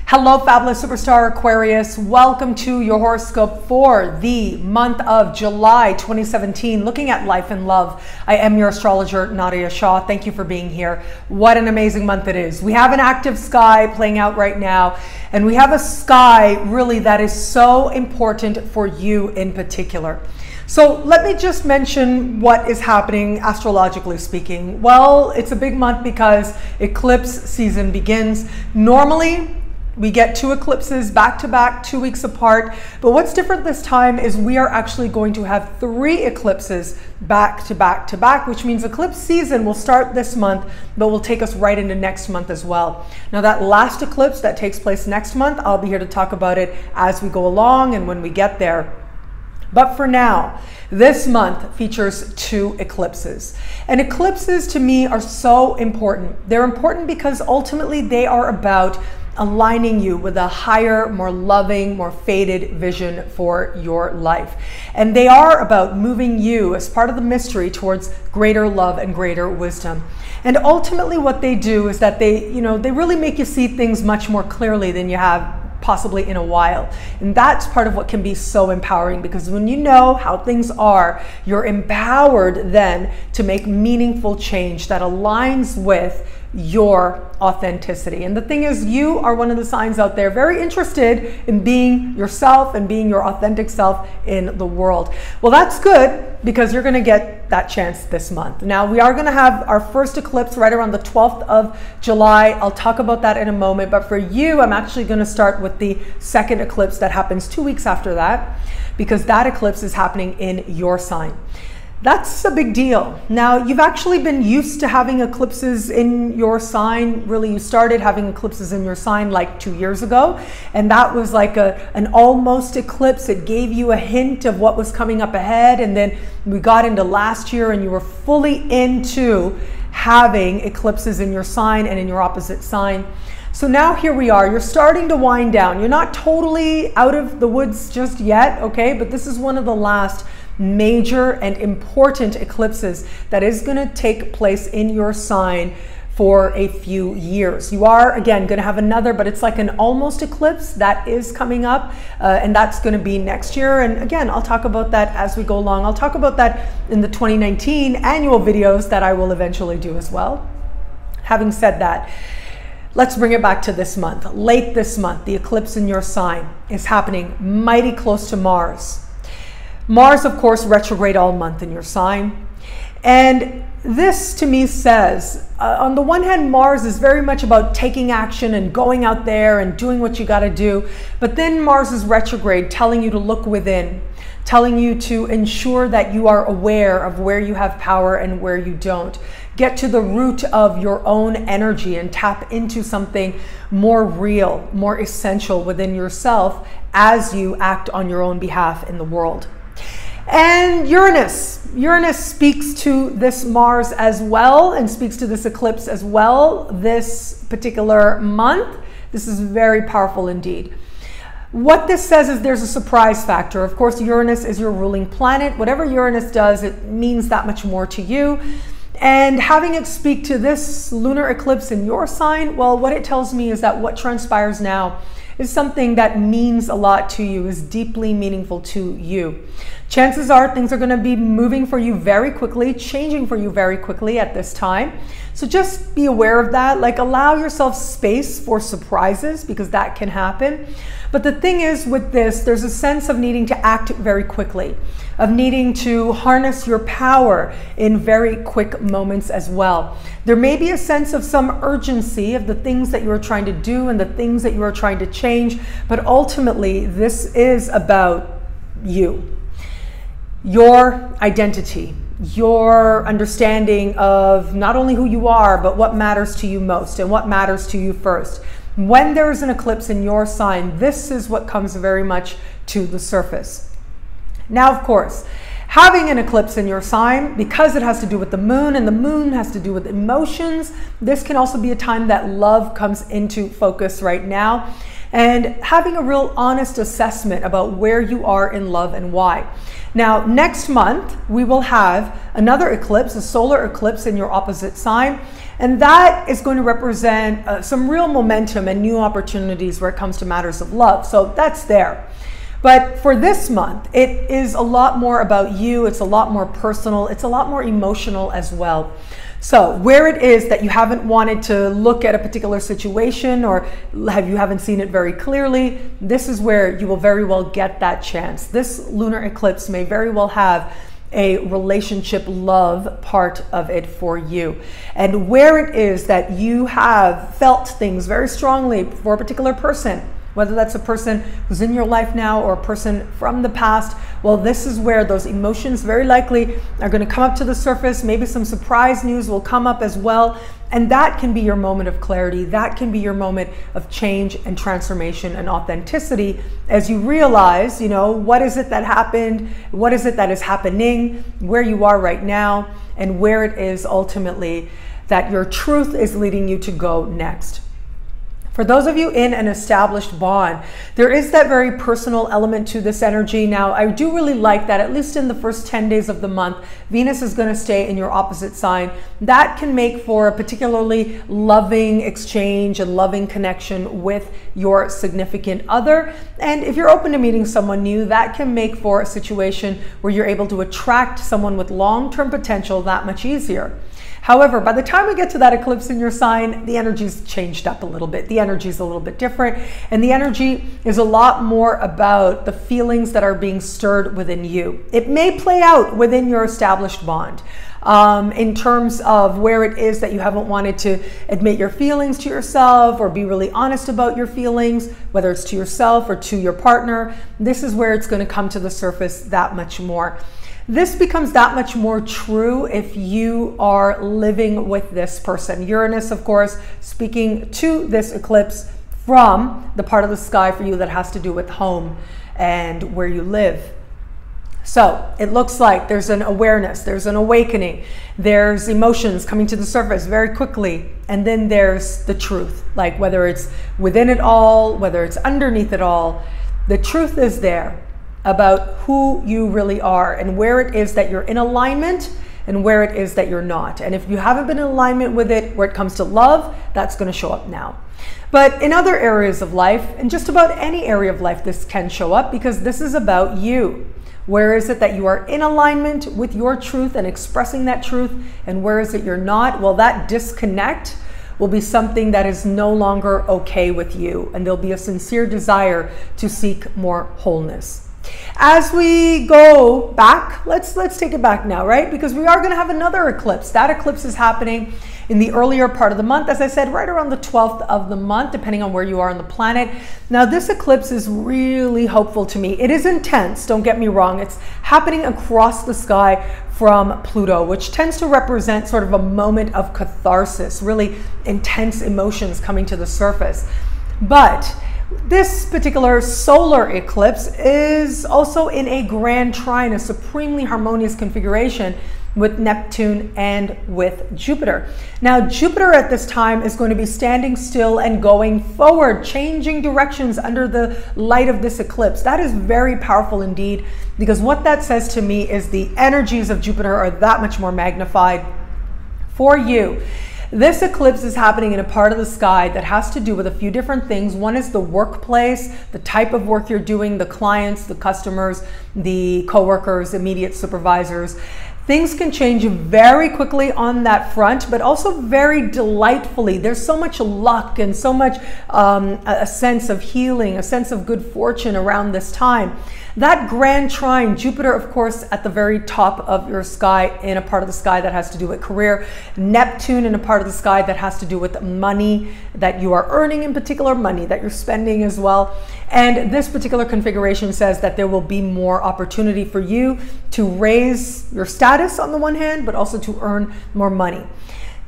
Hello, fabulous superstar Aquarius. Welcome to your horoscope for the month of July 2017, looking at life and love. I am your astrologer, Nadiya Shah. Thank you for being here. What an amazing month it is. We have an active sky playing out right now, and we have a sky really that is so important for you in particular. So let me just mention what is happening astrologically speaking. Well, it's a big month because eclipse season begins. Normally, we get two eclipses back to back, 2 weeks apart. But what's different this time is we are actually going to have 3 eclipses back to back to back, which means eclipse season will start this month, but will take us right into next month as well. Now that last eclipse that takes place next month, I'll be here to talk about it as we go along and when we get there. But for now, this month features 2 eclipses. And eclipses to me are so important. They're important because ultimately they are about aligning you with a higher, more loving, more fated vision for your life. And they are about moving you as part of the mystery towards greater love and greater wisdom. And ultimately what they do is that they really make you see things much more clearly than you have possibly in a while. And that's part of what can be so empowering, because when you know how things are, you're empowered then to make meaningful change that aligns with your authenticity. And the thing is, you are one of the signs out there very interested in being yourself and being your authentic self in the world. Well, that's good because you're going to get that chance this month. Now, we are going to have our first eclipse right around the 12th of July. I'll talk about that in a moment. But for you, I'm actually going to start with the second eclipse that happens 2 weeks after that, because that eclipse is happening in your sign. That's a big deal. Now, you've actually been used to having eclipses in your sign. Really, you started having eclipses in your sign like 2 years ago. And that was like an almost eclipse. It gave you a hint of what was coming up ahead. And then we got into last year and you were fully into having eclipses in your sign and in your opposite sign. So now here we are. You're starting to wind down. You're not totally out of the woods just yet, okay? But this is one of the last major and important eclipses that is going to take place in your sign for a few years. You are, again, going to have another, but it's like an almost eclipse that is coming up, and that's going to be next year. And again, I'll talk about that as we go along. I'll talk about that in the 2019 annual videos that I will eventually do as well. Having said that, let's bring it back to this month. Late this month, the eclipse in your sign is happening mighty close to Mars. Mars, of course, retrograde all month in your sign. And this to me says, on the one hand, Mars is very much about taking action and going out there and doing what you got to do. But then Mars is retrograde, telling you to look within, telling you to ensure that you are aware of where you have power and where you don't. Get to the root of your own energy and tap into something more real, more essential within yourself as you act on your own behalf in the world. And Uranus speaks to this Mars as well, and speaks to this eclipse as well this particular month. This is very powerful indeed. What this says is there's a surprise factor. Of course, Uranus is your ruling planet. Whatever Uranus does, it means that much more to you. And having it speak to this lunar eclipse in your sign, well, what it tells me is that what transpires now is something that means a lot to you, is deeply meaningful to you. Chances are things are going to be moving for you very quickly, changing for you very quickly at this time. So just be aware of that. Like, allow yourself space for surprises, because that can happen. But the thing is with this, there's a sense of needing to act very quickly, of needing to harness your power in very quick moments as well. There may be a sense of some urgency of the things that you are trying to do and the things that you are trying to change, but ultimately this is about you, your identity, your understanding of not only who you are, but what matters to you most and what matters to you first. When there is an eclipse in your sign, this is what comes very much to the surface. Now, of course, having an eclipse in your sign, because it has to do with the moon, and the moon has to do with emotions, this can also be a time that love comes into focus right now. and having a real honest assessment about where you are in love and why. Now, next month, we will have another eclipse, a solar eclipse in your opposite sign, and that is going to represent some real momentum and new opportunities where it comes to matters of love. So that's there. But for this month, it is a lot more about you. It's a lot more personal. It's a lot more emotional as well. So where it is that you haven't wanted to look at a particular situation, or you haven't seen it very clearly, this is where you will very well get that chance. This lunar eclipse may very well have a relationship love part of it for you. And where it is that you have felt things very strongly for a particular person, whether that's a person who's in your life now or a person from the past, well, this is where those emotions very likely are going to come up to the surface. Maybe some surprise news will come up as well. And that can be your moment of clarity. That can be your moment of change and transformation and authenticity as you realize, you know, what is it that happened? What is it that is happening? Where you are right now, and where it is ultimately that your truth is leading you to go next. For those of you in an established bond, there is that very personal element to this energy. Now, I do really like that, at least in the first 10 days of the month, Venus is going to stay in your opposite sign. That can make for a particularly loving exchange and loving connection with your significant other. And if you're open to meeting someone new, that can make for a situation where you're able to attract someone with long-term potential that much easier. However, by the time we get to that eclipse in your sign, the energy's changed up a little bit. The energy's a little bit different, and the energy is a lot more about the feelings that are being stirred within you. It may play out within your established bond in terms of where it is that you haven't wanted to admit your feelings to yourself or be really honest about your feelings, whether it's to yourself or to your partner. This is where it's going to come to the surface that much more. This becomes that much more true if you are living with this person. Uranus, of course, speaking to this eclipse from the part of the sky for you that has to do with home and where you live. So it looks like there's an awareness, there's an awakening, there's emotions coming to the surface very quickly, and then there's the truth, like whether it's within it all, whether it's underneath it all, the truth is there about who you really are and where it is that you're in alignment and where it is that you're not. And if you haven't been in alignment with it, where it comes to love, that's going to show up now. But in other areas of life, and just about any area of life, this can show up because this is about you. Where is it that you are in alignment with your truth and expressing that truth, and where is it you're not? Well, that disconnect will be something that is no longer okay with you, and there'll be a sincere desire to seek more wholeness. As we go back, let's take it back now, right? Because we are going to have another eclipse. That eclipse is happening in the earlier part of the month, as I said, right around the 12th of the month, depending on where you are on the planet. Now, this eclipse is really hopeful to me. It is intense, don't get me wrong. It's happening across the sky from Pluto, which tends to represent sort of a moment of catharsis, really intense emotions coming to the surface. But this particular solar eclipse is also in a grand trine, a supremely harmonious configuration with Neptune and with Jupiter. Now, Jupiter at this time is going to be standing still and going forward, changing directions under the light of this eclipse. That is very powerful indeed, because what that says to me is the energies of Jupiter are that much more magnified for you. This eclipse is happening in a part of the sky that has to do with a few different things. One is the workplace, the type of work you're doing, the clients, the customers, the coworkers, immediate supervisors. Things can change very quickly on that front, but also very delightfully. There's so much luck and so much a sense of healing, a sense of good fortune around this time. That grand trine, Jupiter, of course, at the very top of your sky, in a part of the sky that has to do with career, Neptune in a part of the sky that has to do with money that you are earning, in particular, money that you're spending as well. And this particular configuration says that there will be more opportunity for you to raise your status on the one hand, but also to earn more money.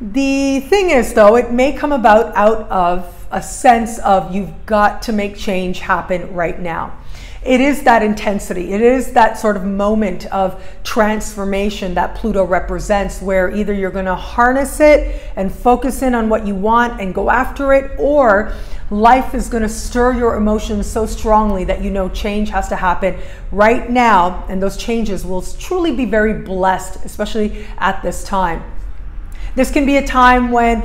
The thing is, though, it may come about out of a sense of you've got to make change happen right now. it is that intensity. It is that sort of moment of transformation that Pluto represents, where either you're going to harness it and focus in on what you want and go after it, or life is going to stir your emotions so strongly that you know change has to happen right now, and those changes will truly be very blessed, especially at this time. This can be a time when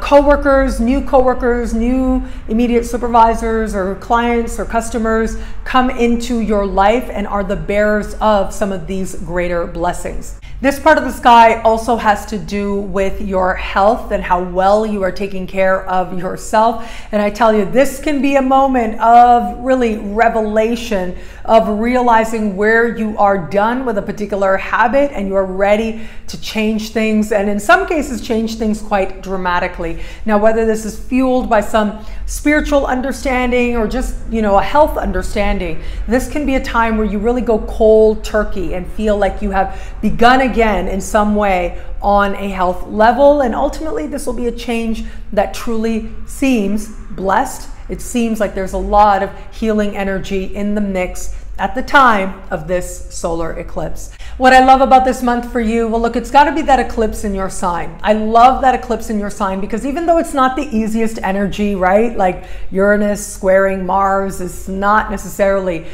coworkers, new immediate supervisors or clients or customers come into your life and are the bearers of some of these greater blessings. This part of the sky also has to do with your health and how well you are taking care of yourself. And I tell you, this can be a moment of really revelation, of realizing where you are done with a particular habit and you're ready to change things, and in some cases change things quite dramatically. Now, whether this is fueled by some spiritual understanding or just, a health understanding, this can be a time where you really go cold turkey and feel like you have begun again in some way on a health level. And ultimately, this will be a change that truly seems blessed. It seems like there's a lot of healing energy in the mix at the time of this solar eclipse. What I love about this month for you, well, look, it's got to be that eclipse in your sign. I love that eclipse in your sign because even though it's not the easiest energy, right? Like Uranus squaring Mars is not necessarily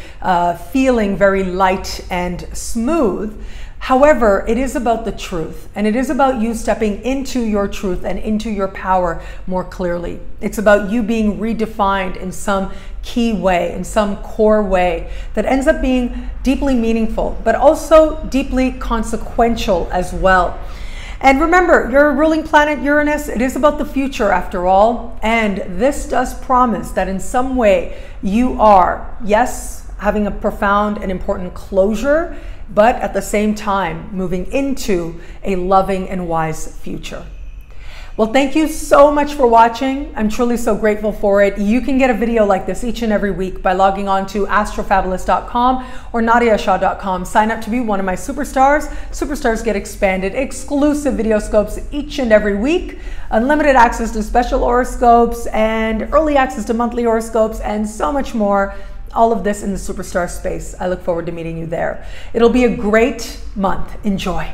feeling very light and smooth. However, it is about the truth, and it is about you stepping into your truth and into your power more clearly. It's about you being redefined in some key way, in some core way that ends up being deeply meaningful, but also deeply consequential as well. And remember, your ruling planet Uranus, it is about the future after all. And this does promise that in some way you are, yes, having a profound and important closure, but at the same time moving into a loving and wise future. Well, thank you so much for watching. I'm truly so grateful for it. You can get a video like this each and every week by logging on to astrofabulous.com or nadiyashah.com. Sign up to be one of my superstars. Superstars get expanded, exclusive video scopes each and every week, unlimited access to special horoscopes and early access to monthly horoscopes, and so much more. All of this in the superstar space. I look forward to meeting you there. It'll be a great month. Enjoy.